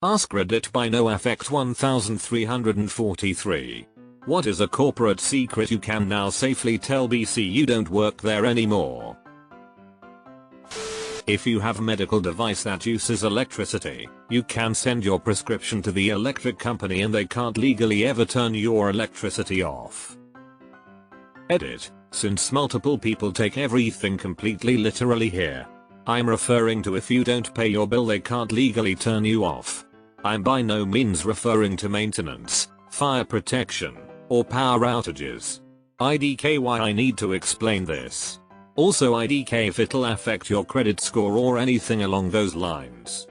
AskReddit by NoFX 1343. What is a corporate secret you can now safely tell BC you don't work there anymore? If you have a medical device that uses electricity, you can send your prescription to the electric company and they can't legally ever turn your electricity off. Edit. Since multiple people take everything completely literally here. I'm referring to if you don't pay your bill they can't legally turn you off. I'm by no means referring to maintenance, fire protection, or power outages. IDK why I need to explain this. Also IDK if it'll affect your credit score or anything along those lines.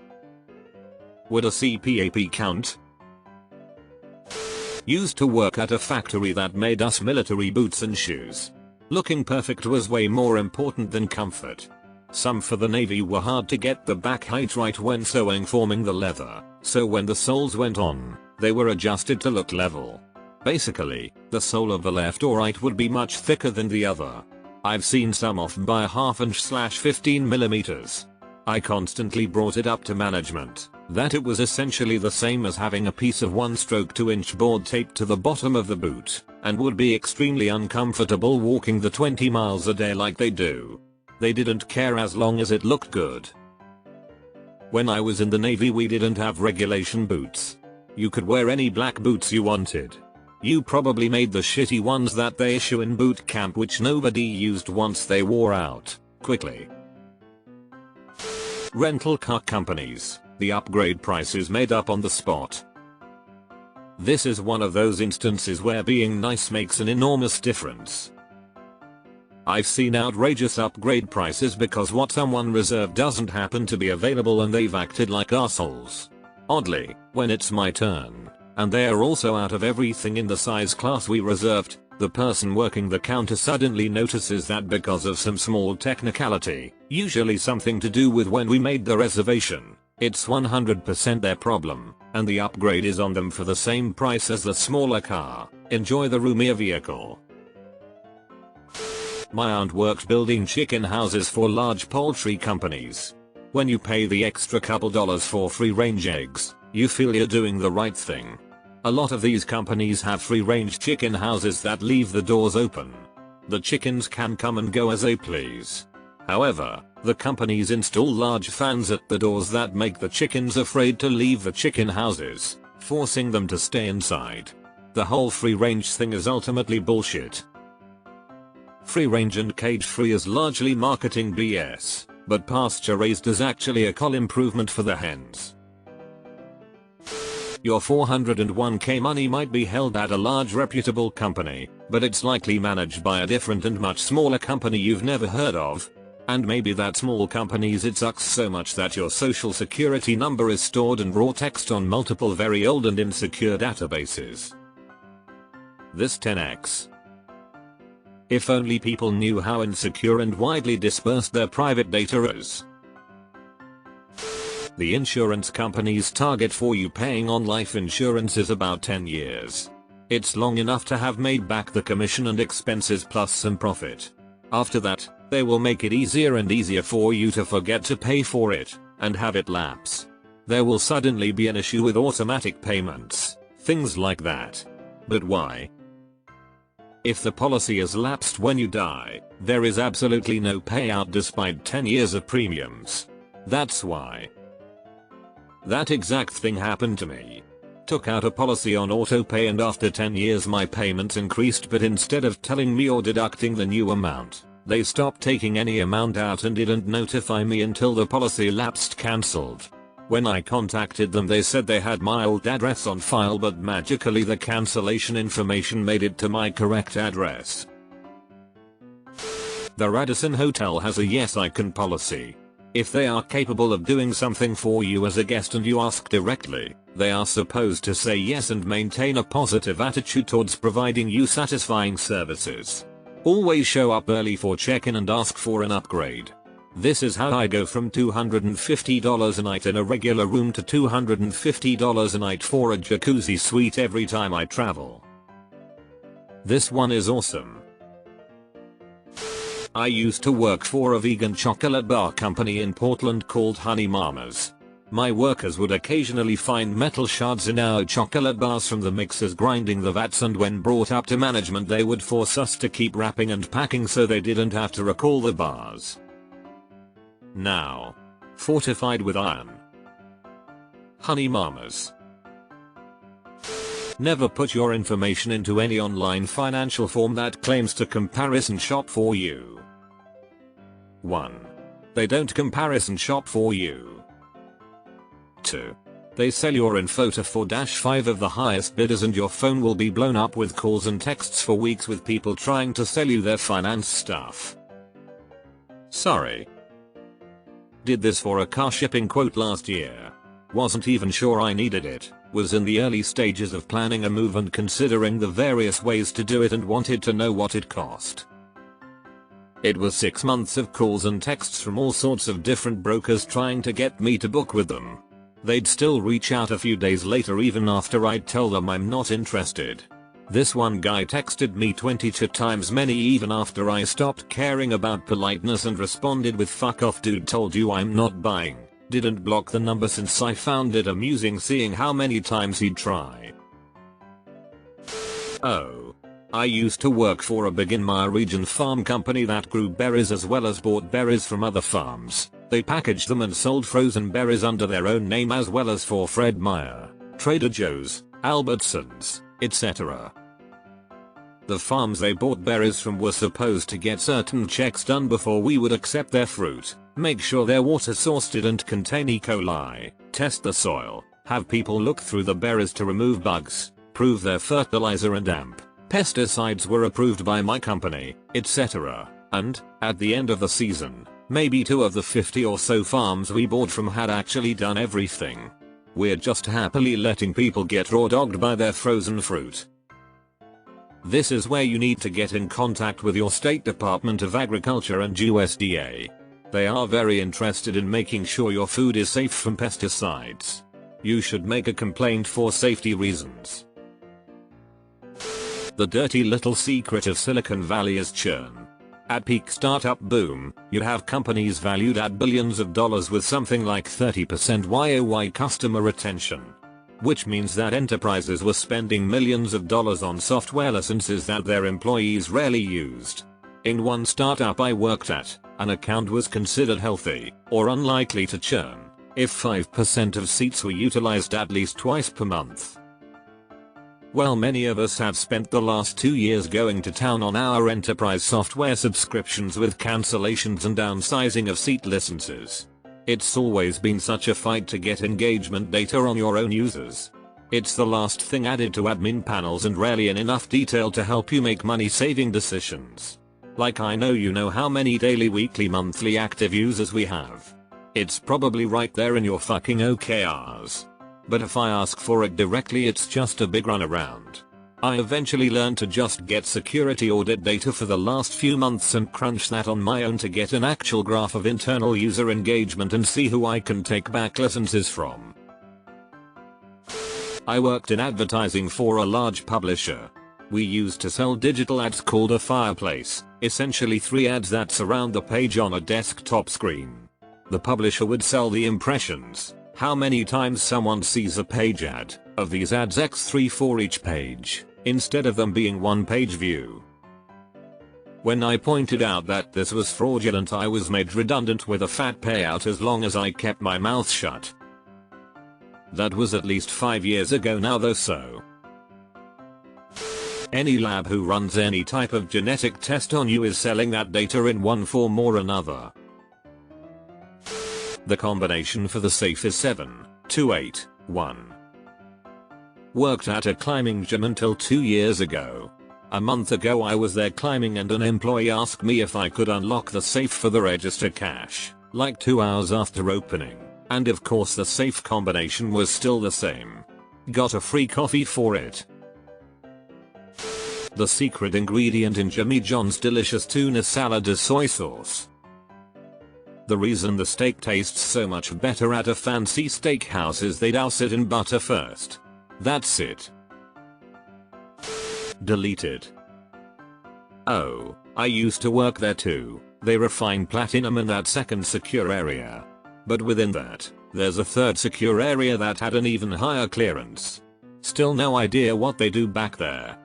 Would a CPAP count? Used to work at a factory that made us military boots and shoes. Looking perfect was way more important than comfort. Some for the Navy were hard to get the back height right when sewing forming the leather, so when the soles went on, they were adjusted to look level. Basically, the sole of the left or right would be much thicker than the other. I've seen some off by a ½ inch/15mm. I constantly brought it up to management, that it was essentially the same as having a piece of 1/2 inch board taped to the bottom of the boot, and would be extremely uncomfortable walking the 20 miles a day like they do. They didn't care as long as it looked good. When I was in the Navy we didn't have regulation boots. You could wear any black boots you wanted. You probably made the shitty ones that they issue in boot camp which nobody used once they wore out quickly. Rental car companies, the upgrade price is made up on the spot. This is one of those instances where being nice makes an enormous difference. I've seen outrageous upgrade prices because what someone reserved doesn't happen to be available and they've acted like assholes. Oddly, when it's my turn, and they are also out of everything in the size class we reserved, the person working the counter suddenly notices that because of some small technicality, usually something to do with when we made the reservation, it's 100% their problem, and the upgrade is on them for the same price as the smaller car. Enjoy the roomier vehicle. My aunt worked building chicken houses for large poultry companies. When you pay the extra couple dollars for free-range eggs, you feel you're doing the right thing. A lot of these companies have free-range chicken houses that leave the doors open. The chickens can come and go as they please. However, the companies install large fans at the doors that make the chickens afraid to leave the chicken houses, forcing them to stay inside. The whole free-range thing is ultimately bullshit. Free-range and cage-free is largely marketing BS, but pasture-raised is actually a cool improvement for the hens. Your 401k money might be held at a large reputable company, but it's likely managed by a different and much smaller company you've never heard of. And maybe that small company's it sucks so much that your social security number is stored in raw text on multiple very old and insecure databases. This 10x. If only people knew how insecure and widely dispersed their private data is. The insurance company's target for you paying on life insurance is about 10 years. It's long enough to have made back the commission and expenses plus some profit. After that, they will make it easier and easier for you to forget to pay for it, and have it lapse. There will suddenly be an issue with automatic payments, things like that. But why? If the policy is lapsed when you die, there is absolutely no payout despite 10 years of premiums. That's why. That exact thing happened to me. Took out a policy on autopay and after 10 years my payments increased, but instead of telling me or deducting the new amount, they stopped taking any amount out and didn't notify me until the policy lapsed cancelled. When I contacted them they said they had my old address on file, but magically the cancellation information made it to my correct address. The Radisson Hotel has a yes I can policy. If they are capable of doing something for you as a guest and you ask directly, they are supposed to say yes and maintain a positive attitude towards providing you satisfying services. Always show up early for check-in and ask for an upgrade. This is how I go from $250 a night in a regular room to $250 a night for a jacuzzi suite every time I travel. This one is awesome. I used to work for a vegan chocolate bar company in Portland called Honey Mamas. My workers would occasionally find metal shards in our chocolate bars from the mixers grinding the vats, and when brought up to management they would force us to keep wrapping and packing so they didn't have to recall the bars. Now. Fortified with iron. Honey mamas. Never put your information into any online financial form that claims to comparison shop for you. 1. They don't comparison shop for you. 2. They sell your info to 4-5 of the highest bidders and your phone will be blown up with calls and texts for weeks with people trying to sell you their finance stuff. Sorry. Did this for a car shipping quote last year. Wasn't even sure I needed it. Was in the early stages of planning a move and considering the various ways to do it and wanted to know what it cost. It was 6 months of calls and texts from all sorts of different brokers trying to get me to book with them. They'd still reach out a few days later even after I'd tell them I'm not interested. This one guy texted me 22 times many even after I stopped caring about politeness and responded with "fuck off dude, told you I'm not buying." Didn't block the number since I found it amusing seeing how many times he'd try. Oh. I used to work for a big in my region farm company that grew berries as well as bought berries from other farms. They packaged them and sold frozen berries under their own name as well as for Fred Meyer, Trader Joe's, Albertsons, etc. The farms they bought berries from were supposed to get certain checks done before we would accept their fruit. Make sure their water source didn't contain E. coli, test the soil, have people look through the berries to remove bugs, prove their fertilizer and pesticides were approved by my company, etc. And, at the end of the season, maybe 2 of the 50 or so farms we bought from had actually done everything. We're just happily letting people get raw dogged by their frozen fruit. This is where you need to get in contact with your state Department of Agriculture and USDA. They are very interested in making sure your food is safe from pesticides. You should make a complaint for safety reasons. The dirty little secret of Silicon Valley is churn. At peak startup boom, you have companies valued at billions of dollars with something like 30% YoY customer retention. Which means that enterprises were spending millions of dollars on software licenses that their employees rarely used. In one startup I worked at, an account was considered healthy, or unlikely to churn, if 5% of seats were utilized at least twice per month. Well, many of us have spent the last 2 years going to town on our enterprise software subscriptions with cancellations and downsizing of seat licenses. It's always been such a fight to get engagement data on your own users. It's the last thing added to admin panels and rarely in enough detail to help you make money-saving decisions. Like, I know you know how many daily, weekly, monthly active users we have. It's probably right there in your fucking OKRs. But if I ask for it directly, it's just a big runaround. I eventually learned to just get security audit data for the last few months and crunch that on my own to get an actual graph of internal user engagement and see who I can take back licenses from. I worked in advertising for a large publisher. We used to sell digital ads called a fireplace, essentially 3 ads that surround the page on a desktop screen. The publisher would sell the impressions, how many times someone sees a page ad, of these ads x3 for each page, instead of them being one page view. When I pointed out that this was fraudulent, I was made redundant with a fat payout as long as I kept my mouth shut. That was at least 5 years ago now though, so any lab who runs any type of genetic test on you is selling that data in one form or another. The combination for the safe is 7281. Worked at a climbing gym until 2 years ago. A month ago I was there climbing and an employee asked me if I could unlock the safe for the register cache, like 2 hours after opening, and of course the safe combination was still the same. Got a free coffee for it. The secret ingredient in Jimmy John's delicious tuna salad is soy sauce. The reason the steak tastes so much better at a fancy steakhouse is they douse it in butter first. That's it. Deleted. Oh, I used to work there too. They refine platinum in that second secure area. But within that, There's a third secure area that had an even higher clearance. Still no idea what they do back there.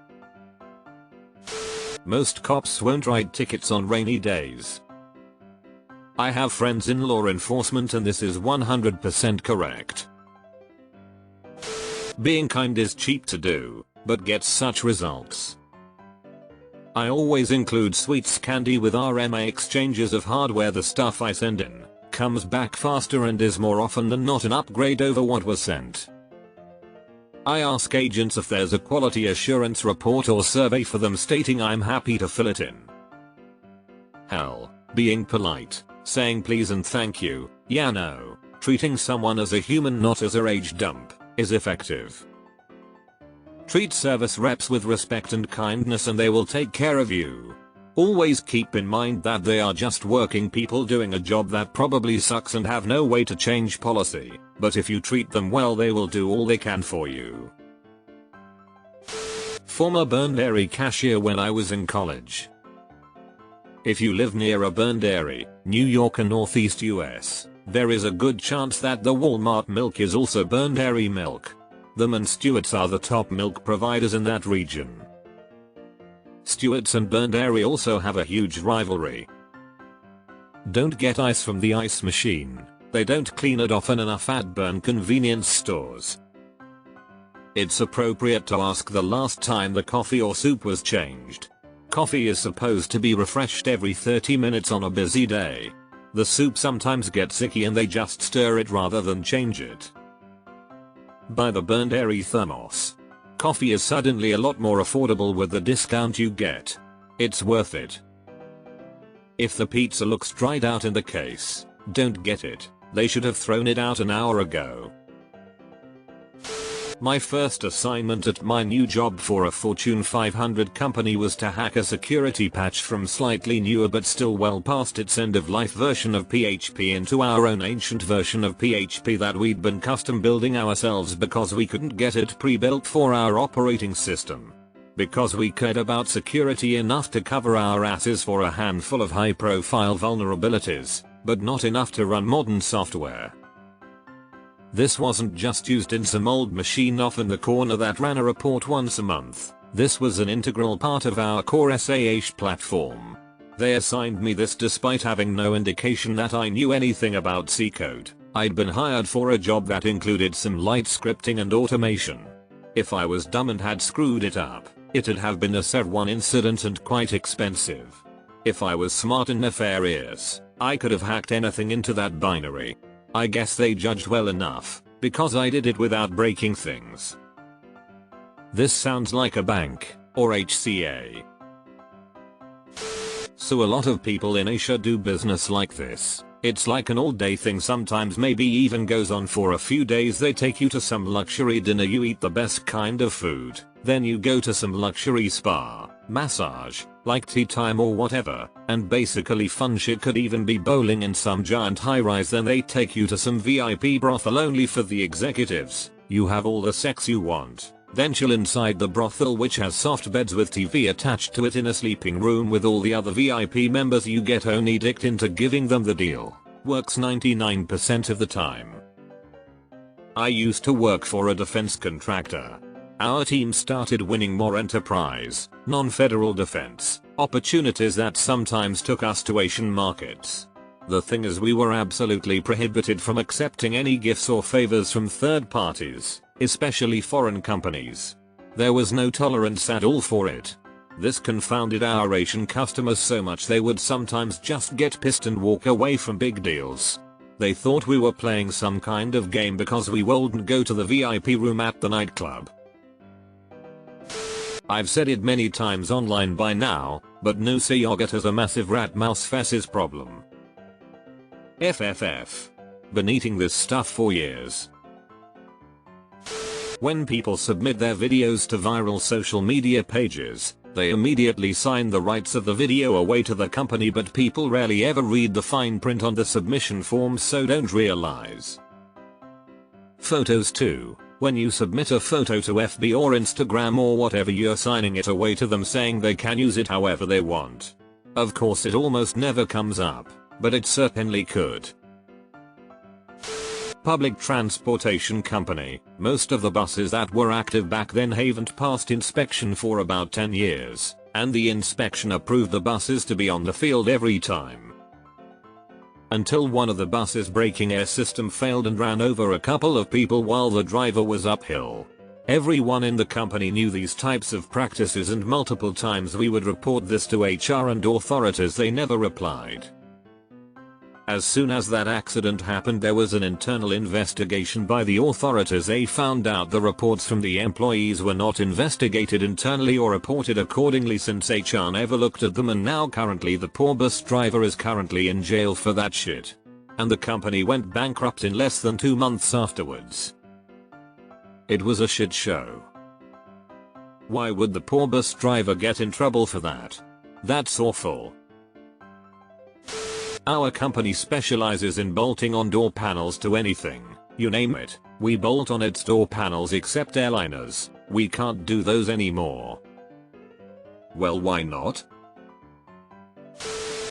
Most cops won't write tickets on rainy days. I have friends in law enforcement and this is 100% correct. Being kind is cheap to do, but gets such results. I always include sweets candy with RMA exchanges of hardware. The stuff I send in comes back faster and is more often than not an upgrade over what was sent. I ask agents if there's a quality assurance report or survey for them stating I'm happy to fill it in. Hell, being polite, saying please and thank you, yeah no, treating someone as a human not as a rage dump, is effective. Treat service reps with respect and kindness and they will take care of you. Always keep in mind that they are just working people doing a job that probably sucks and have no way to change policy, but if you treat them well they will do all they can for you. Former burned area cashier when I was in college. If you live near a burned area, New York and Northeast US, there is a good chance that the Walmart milk is also burned area milk. Them and Stewart's are the top milk providers in that region. Stewart's and burned area also have a huge rivalry. Don't get ice from the ice machine. They don't clean it often enough at burn convenience stores. It's appropriate to ask the last time the coffee or soup was changed. Coffee is supposed to be refreshed every 30 minutes on a busy day. The soup sometimes gets icky and they just stir it rather than change it. Buy the burned area thermos. Coffee is suddenly a lot more affordable with the discount you get. It's worth it. If the pizza looks dried out in the case, don't get it. They should have thrown it out an hour ago. My first assignment at my new job for a Fortune 500 company was to hack a security patch from slightly newer but still well past its end-of-life version of PHP into our own ancient version of PHP that we'd been custom building ourselves because we couldn't get it pre-built for our operating system. Because we cared about security enough to cover our asses for a handful of high-profile vulnerabilities, but not enough to run modern software. This wasn't just used in some old machine off in the corner that ran a report once a month. This was an integral part of our core SaaS platform. They assigned me this despite having no indication that I knew anything about C code. I'd been hired for a job that included some light scripting and automation. If I was dumb and had screwed it up, it'd have been a Sev1 incident and quite expensive. If I was smart and nefarious, I could have hacked anything into that binary. I guess they judged well enough, because I did it without breaking things. This sounds like a bank, or HCA. So a lot of people in Asia do business like this. It's like an all-day thing, sometimes maybe even goes on for a few days. They take you to some luxury dinner, you eat the best kind of food, then you go to some luxury spa, massage, like tea time or whatever, and basically fun shit. Could even be bowling in some giant high-rise. Then they take you to some VIP brothel only for the executives. You have all the sex you want, then chill inside the brothel, which has soft beds with TV attached to it in a sleeping room with all the other VIP members. You get only dicked into giving them the deal. Works 99% of the time. I used to work for a defense contractor. Our team started winning more enterprise, non-federal defense opportunities that sometimes took us to Asian markets. The thing is, we were absolutely prohibited from accepting any gifts or favors from third parties, especially foreign companies. There was no tolerance at all for it. This confounded our Asian customers so much they would sometimes just get pissed and walk away from big deals. They thought we were playing some kind of game because we wouldn't go to the VIP room at the nightclub. I've said it many times online by now, but no yogurt has a massive rat mouse feces problem. FFF. Been eating this stuff for years. When people submit their videos to viral social media pages, they immediately sign the rights of the video away to the company, but people rarely ever read the fine print on the submission forms, so don't realize. Photos too. When you submit a photo to FB or Instagram or whatever, you're signing it away to them saying they can use it however they want. Of course it almost never comes up, but it certainly could. public transportation company. Most of the buses that were active back then haven't passed inspection for about 10 years, and the inspection approved the buses to be on the field every time. Until one of the bus's braking air system failed and ran over a couple of people while the driver was uphill. Everyone in the company knew these types of practices, and multiple times we would report this to HR and authorities. They never replied. As soon as that accident happened, there was an internal investigation by the authorities. They found out the reports from the employees were not investigated internally or reported accordingly, since HR never looked at them, and now currently the poor bus driver is currently in jail for that shit. And the company went bankrupt in less than 2 months afterwards. It was a shit show. Why would the poor bus driver get in trouble for that? That's awful. Our company specializes in bolting on door panels to anything, you name it. We bolt on its door panels except airliners. We can't do those anymore. Well, why not?